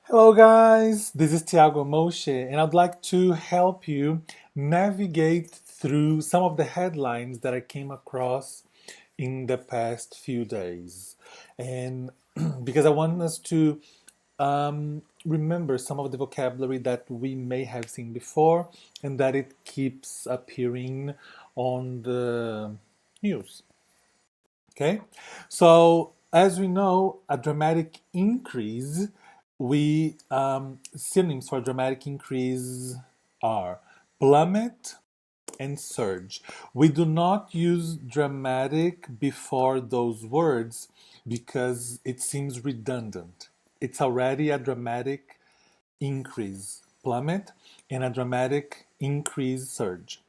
Hello, guys. This is Tiago Moshe, and I'd like to help you navigate through some of the headlines that I came across in the past few days. And because I want us to remember some of the vocabulary that we may have seen before and that it keeps appearing on the news. Okay, so as we know, a dramatic increase, we synonyms for dramatic increase are plummet and surge. We do not use dramatic before those words because it seems redundant. It's already a dramatic increase, plummet, and a dramatic increase, surge.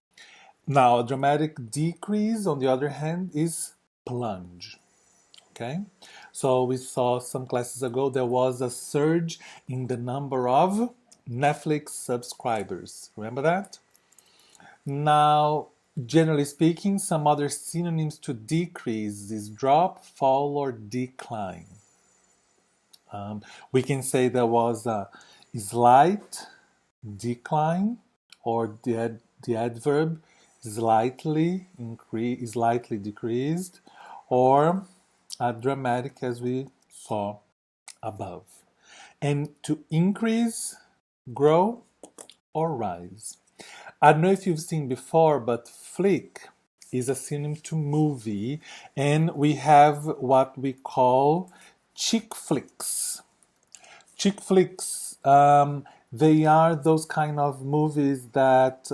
Now, a dramatic decrease, on the other hand, is plunge. Okay, so we saw some classes ago there was a surge in the number of Netflix subscribers. Remember that? Now, generally speaking, some other synonyms to decrease is drop, fall, or decline. We can say there was a slight decline, or the adverb slightly decreased, or dramatic as we saw above. And to increase, grow, or rise. I don't know if you've seen before, but flick is a synonym to movie, and we have what we call chick flicks. Chick flicks, they are those kind of movies that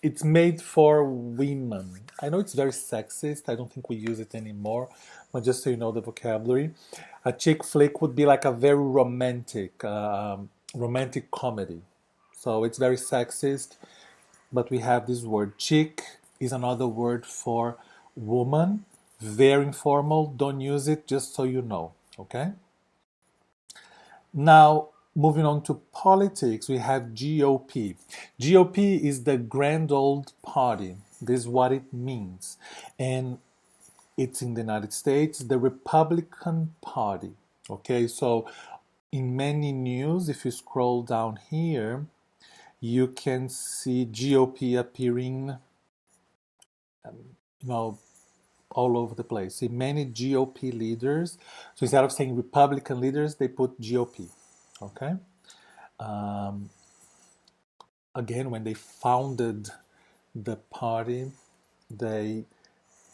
it's made for women. I know it's very sexist. I don't think we use it anymore, but just so you know the vocabulary, a chick flick would be like a very romantic comedy. So it's very sexist, but we have this word. Chick is another word for woman. Very informal. Don't use it, just so you know. Okay. Now, moving on to politics, we have GOP. GOP is the Grand Old Party. This is what it means. And it's in the United States, the Republican Party. Okay, so in many news, if you scroll down here, you can see GOP appearing, you know, all over the place. See many GOP leaders. So instead of saying Republican leaders, they put GOP. Okay. Um, Again, when they founded the party, they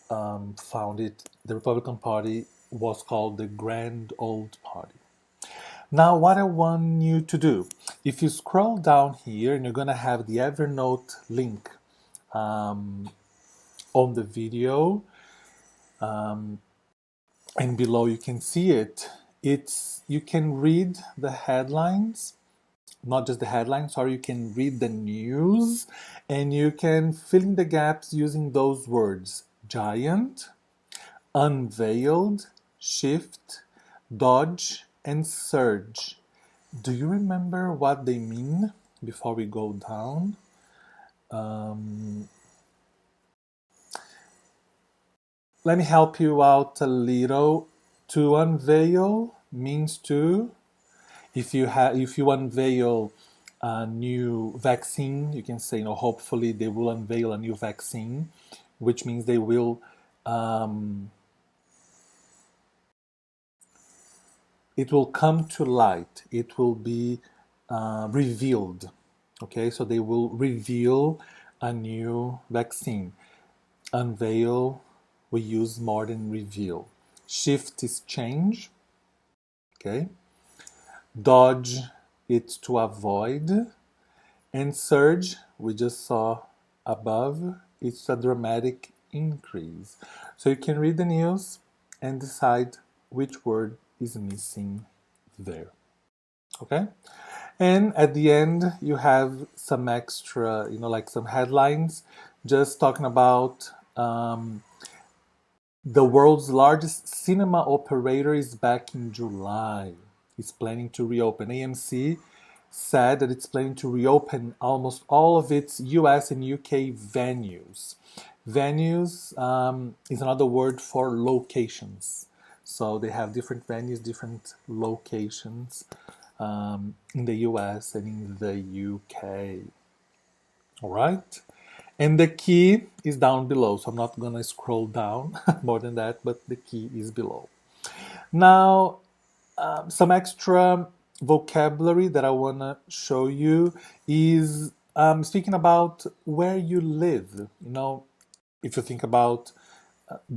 found it, the Republican Party was called the Grand Old Party. Now, what I want you to do, if you scroll down here, and you're going to have the Evernote link um, on the video, and below you can see it. You can read the headlines, not just the headlines, sorry, you can read the news, and you can fill in the gaps using those words: giant, unveiled, shift, dodge, and surge. Do you remember what they mean before we go down? Um, Let me help you out a little. To unveil means to, if you unveil a new vaccine, you can say, hopefully they will unveil a new vaccine, which means they will it will come to light. It will be revealed. Okay, so they will reveal a new vaccine. Unveil, we use more than reveal. Shift is change. Okay. Dodge, it's to avoid. And surge, we just saw above, it's a dramatic increase. So you can read the news and decide which word is missing there. Okay? And at the end, you have some extra, like some headlines, just talking about the world's largest cinema operator is back in July. It's planning to reopen. AMC said that it's planning to reopen almost all of its US and UK venues. Venues is another word for locations. So they have different venues, different locations in the US and in the UK. All right. And the key is down below. So I'm not going to scroll down more than that, but the key is below. Now, some extra vocabulary that I want to show you is speaking about where you live. If you think about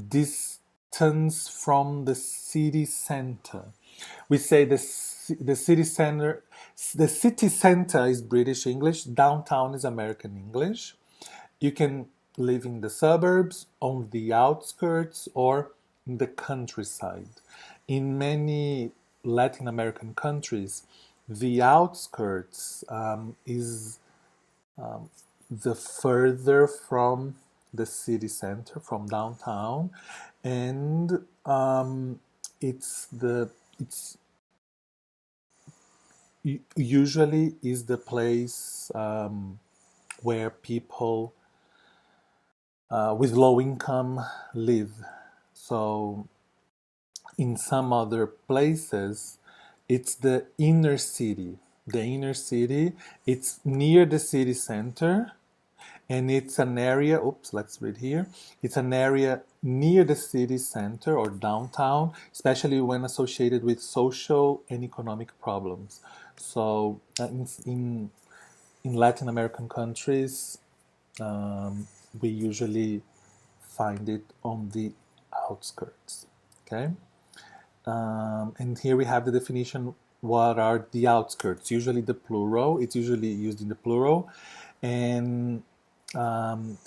distance from the city center, we say the city center. The city center is British English, downtown is American English. You can live in the suburbs, on the outskirts, or in the countryside. In many Latin American countries, the outskirts is the further from the city center, from downtown, and it's usually is the place where people with low income live. So in some other places, it's the inner city. The inner city, it's near the city center, and it's an area, oops, let's read here. It's an area near the city center or downtown, especially when associated with social and economic problems. So in Latin American countries, we usually find it on the outskirts. Okay, and here we have the definition. What are the outskirts? Usually the plural. It's usually used in the plural, and um,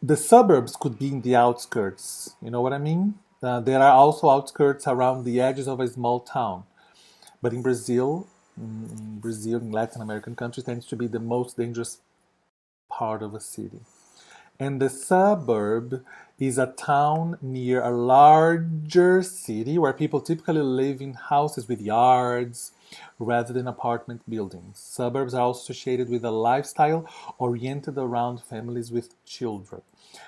the suburbs could be in the outskirts. You know what I mean? There are also outskirts around the edges of a small town. But in Latin American countries, tends to be the most dangerous part of a city. And the suburb is a town near a larger city where people typically live in houses with yards rather than apartment buildings. Suburbs are also associated with a lifestyle oriented around families with children.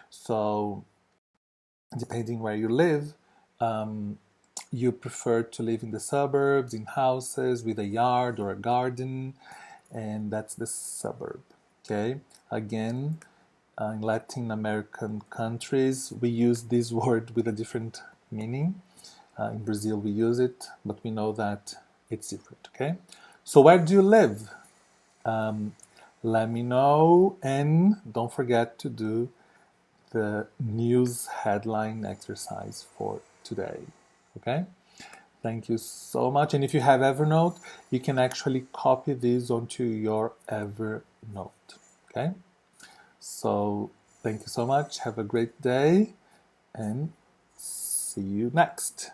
So, depending where you live, um, you prefer to live in the suburbs, in houses with a yard or a garden, and that's the suburb. Okay, again, in Latin American countries, we use this word with a different meaning. In Brazil, we use it, but we know that it's different. Okay, so where do you live? Um, Let me know, and don't forget to do the news headline exercise for today. Okay? Thank you so much. And if you have Evernote, you can actually copy these onto your Evernote. Okay? So thank you so much. Have a great day and see you next.